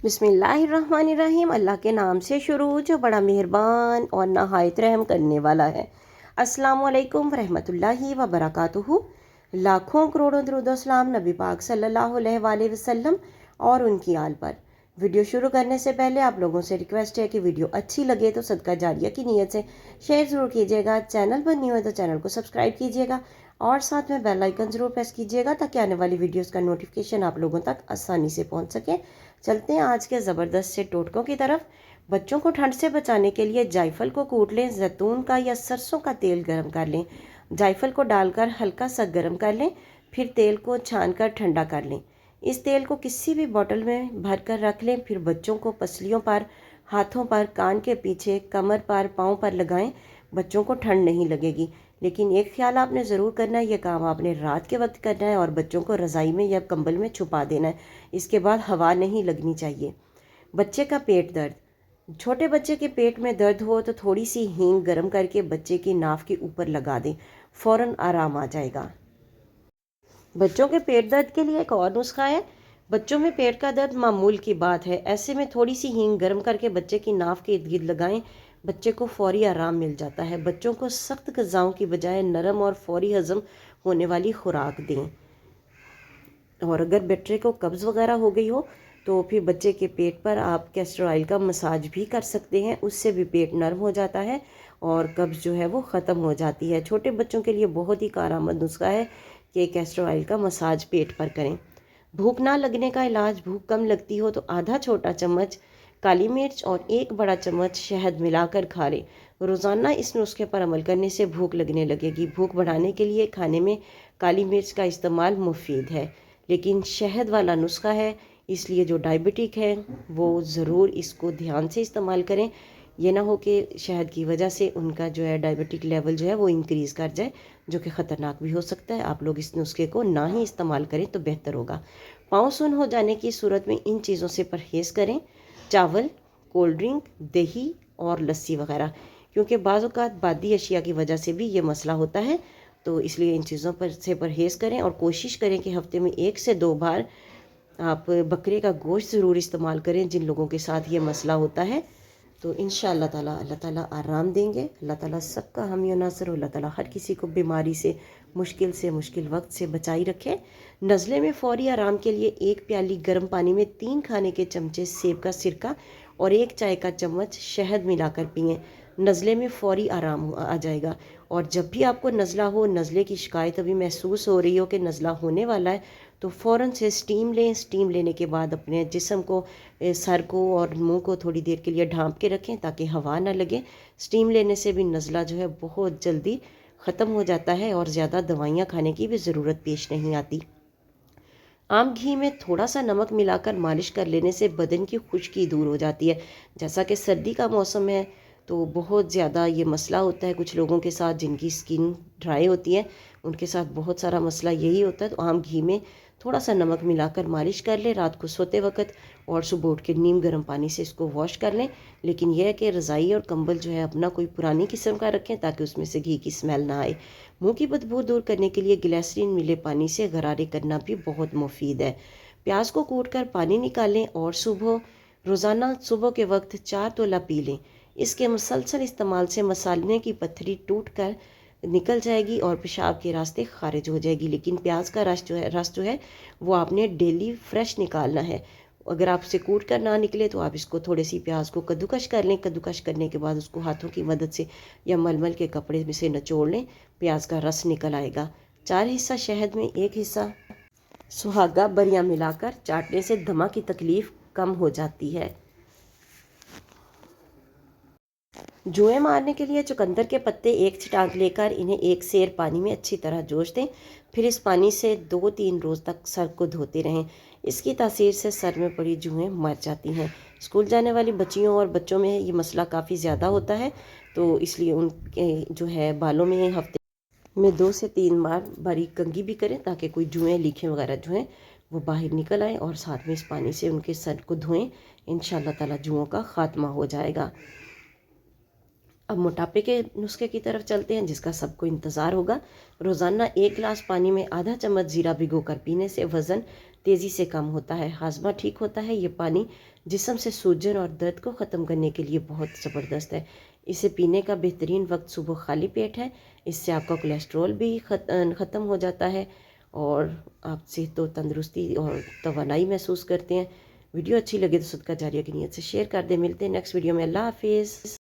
बिस्मिल्लाहिर्रहमानिर्रहीम। अल्लाह के नाम से शुरू जो बड़ा मेहरबान और नहायत रहम करने वाला है। अस्सलामु अलैकुम रहमतुल्लाहि व बरकातुहू। लाखों करोड़ों दरूद सलाम नबी पाक सल्लल्लाहु अलैहि वसल्लम और उनकी आल पर। वीडियो शुरू करने से पहले आप लोगों से रिक्वेस्ट है कि वीडियो अच्छी लगे तो सदका जारिया की नीयत से शेयर ज़रूर कीजिएगा। चैनल पर न्यू है तो चैनल को सब्सक्राइब कीजिएगा और साथ में बेल आइकन ज़रूर प्रेस कीजिएगा ताकि आने वाली वीडियोस का नोटिफिकेशन आप लोगों तक आसानी से पहुंच सके। चलते हैं आज के ज़बरदस्त से टोटकों की तरफ। बच्चों को ठंड से बचाने के लिए जायफल को कूट लें, जैतून का या सरसों का तेल गर्म कर लें, जायफल को डालकर हल्का सा गर्म कर लें, फिर तेल को छान कर ठंडा कर लें। इस तेल को किसी भी बोतल में भर कर रख लें। फिर बच्चों को पसलियों पर, हाथों पर, कान के पीछे, कमर पर, पाँव पर लगाएं। बच्चों को ठंड नहीं लगेगी। लेकिन एक ख्याल आपने ज़रूर करना है, ये काम आपने रात के वक्त करना है और बच्चों को रज़ाई में या कंबल में छुपा देना है। इसके बाद हवा नहीं लगनी चाहिए। बच्चे का पेट दर्द। छोटे बच्चे के पेट में दर्द हो तो थोड़ी सी हींग गर्म करके बच्चे की नाफ के ऊपर लगा दें, फ़ौरन आराम आ जाएगा। बच्चों के पेट दर्द के लिए एक और नुस्खा है। बच्चों में पेट का दर्द मामूल की बात है, ऐसे में थोड़ी सी हींग गर्म करके बच्चे की नाफ के इर्द गिर्द लगाएं। बच्चे को फौरी आराम मिल जाता है। बच्चों को सख्त ग़िज़ाओं की बजाय नरम और फौरी हज़म होने वाली खुराक दें। और अगर बच्चे को कब्ज़ वगैरह हो गई हो तो फिर बच्चे के पेट पर आप कैस्टर ऑयल का मसाज भी कर सकते हैं। उससे भी पेट नरम हो जाता है और कब्ज़ जो है वो ख़त्म हो जाती है। छोटे बच्चों के लिए बहुत ही कारआमद नुस्खा है कि कैस्टर ऑयल का मसाज पेट पर करें। भूख ना लगने का इलाज। भूख कम लगती हो तो आधा छोटा चम्मच काली मिर्च और एक बड़ा चम्मच शहद मिलाकर खा लें। रोज़ाना इस नुस्खे पर अमल करने से भूख लगने लगेगी। भूख बढ़ाने के लिए खाने में काली मिर्च का इस्तेमाल मुफीद है, लेकिन शहद वाला नुस्खा है, इसलिए जो डायबिटिक है वो ज़रूर इसको ध्यान से इस्तेमाल करें। ये ना हो कि शहद की वजह से उनका जो है डायबिटिक लेवल जो है वो इंक्रीज़ कर जाए, जो कि ख़तरनाक भी हो सकता है। आप लोग इस नुस्खे को ना ही इस्तेमाल करें तो बेहतर होगा। पाँव सुन हो जाने की सूरत में इन चीज़ों से परहेज़ करें, चावल, कोल्ड ड्रिंक, दही और लस्सी वगैरह, क्योंकि बाज़ औक़ात बादी अशिया की वजह से भी ये मसला होता है। तो इसलिए इन चीज़ों पर से परहेज़ करें और कोशिश करें कि हफ़्ते में 1 से 2 बार आप बकरे का गोश्त ज़रूर इस्तेमाल करें जिन लोगों के साथ ये मसला होता है। तो इंशाअल्लाह ताला अल्लाह ताला आराम देंगे। अल्लाह ताला सबका हामी और नासर हो। अल्लाह ताला हर किसी को बीमारी से मुश्किल वक्त से बचाई रखे। नज़ले में फ़ौरी आराम के लिए 1 प्याली गर्म पानी में 3 खाने के चमचे सेब का सिरका और 1 चाय का चम्मच शहद मिलाकर पिएं। नज़ले में फ़ौरी आराम आ जाएगा। और जब भी आपको नज़ला हो, नज़ले की शिकायत अभी महसूस हो रही हो कि नज़ला होने वाला है, तो फ़ौरन से स्टीम लें। स्टीम लेने के बाद अपने जिस्म को, सर को और मुंह को थोड़ी देर के लिए ढांप के रखें ताकि हवा ना लगे। स्टीम लेने से भी नज़ला जो है बहुत जल्दी ख़त्म हो जाता है और ज़्यादा दवाइयाँ खाने की भी ज़रूरत पेश नहीं आती। आम घी में थोड़ा सा नमक मिलाकर मालिश कर लेने से बदन की खुश्की दूर हो जाती है। जैसा कि सर्दी का मौसम है तो बहुत ज़्यादा ये मसला होता है कुछ लोगों के साथ जिनकी स्किन ड्राई होती है, उनके साथ बहुत सारा मसला यही होता है। तो आम घी में थोड़ा सा नमक मिलाकर मालिश कर लें रात को सोते वक्त, और सुबह उठ के नीम गर्म पानी से इसको वॉश कर लें। लेकिन यह है कि रज़ाई और कंबल जो है अपना कोई पुरानी किस्म का रखें ताकि उसमें से घी की स्मेल ना आए। मुंह की बदबू दूर करने के लिए ग्लिसरीन मिले पानी से गरारे करना भी बहुत मुफीद है। प्याज को कूट कर पानी निकालें और रोज़ाना सुबह के वक्त 4 तोला पी लें। इसके मुसलसल इस्तेमाल से मसाले की पत्थरी टूट कर निकल जाएगी और पेशाब के रास्ते खारिज हो जाएगी। लेकिन प्याज का रस जो है वो आपने डेली फ्रेश निकालना है। अगर आपसे कूट कर ना निकले तो आप इसको थोड़ी सी प्याज को कद्दूकश कर लें। कद्दूकश करने के बाद उसको हाथों की मदद से या मलमल के कपड़े में से निचोड़ लें, प्याज का रस निकल आएगा। 4 हिस्सा शहद में 1 हिस्सा सुहागा बरियां मिलाकर चाटने से दमा की तकलीफ़ कम हो जाती है। जुएं मारने के लिए चुकंदर के पत्ते 1 छटाक लेकर इन्हें 1 सेर पानी में अच्छी तरह जोश दें। फिर इस पानी से 2-3 रोज़ तक सर को धोते रहें। इसकी तासीर से सर में पड़ी जुएं मर जाती हैं। स्कूल जाने वाली बच्चियों और बच्चों में ये मसला काफ़ी ज़्यादा होता है, तो इसलिए उनके जो है बालों में हफ्ते में 2 से 3 बार बारीक कंघी भी करें ताकि कोई जुएं, लीखें वगैरह जो हैं वो बाहर निकल आएँ, और साथ में इस पानी से उनके सर को धोएं। इंशाअल्लाह ताला जुओं का ख़ात्मा हो जाएगा। अब मोटापे के नुस्खे की तरफ चलते हैं जिसका सबको इंतज़ार होगा। रोज़ाना 1 गिलास पानी में आधा चम्मच ज़ीरा भिगो कर पीने से वज़न تیزی سے کم ہوتا ہے، ہاضمہ ٹھیک ہوتا ہے۔ یہ پانی جسم سے سوجن اور درد کو ختم کرنے کے لیے بہت زبردست ہے۔ اسے پینے کا بہترین وقت صبح خالی پیٹ ہے۔ اس سے آپ کا کولیسٹرول بھی ختم ہو جاتا ہے اور آپ صحت و تندرستی اور توانائی محسوس کرتے ہیں۔ ویڈیو اچھی لگے تو صدقہ جاریہ کی نیت سے شیئر کر دیں۔ ملتے ہیں نیکسٹ ویڈیو میں۔ اللہ حافظ۔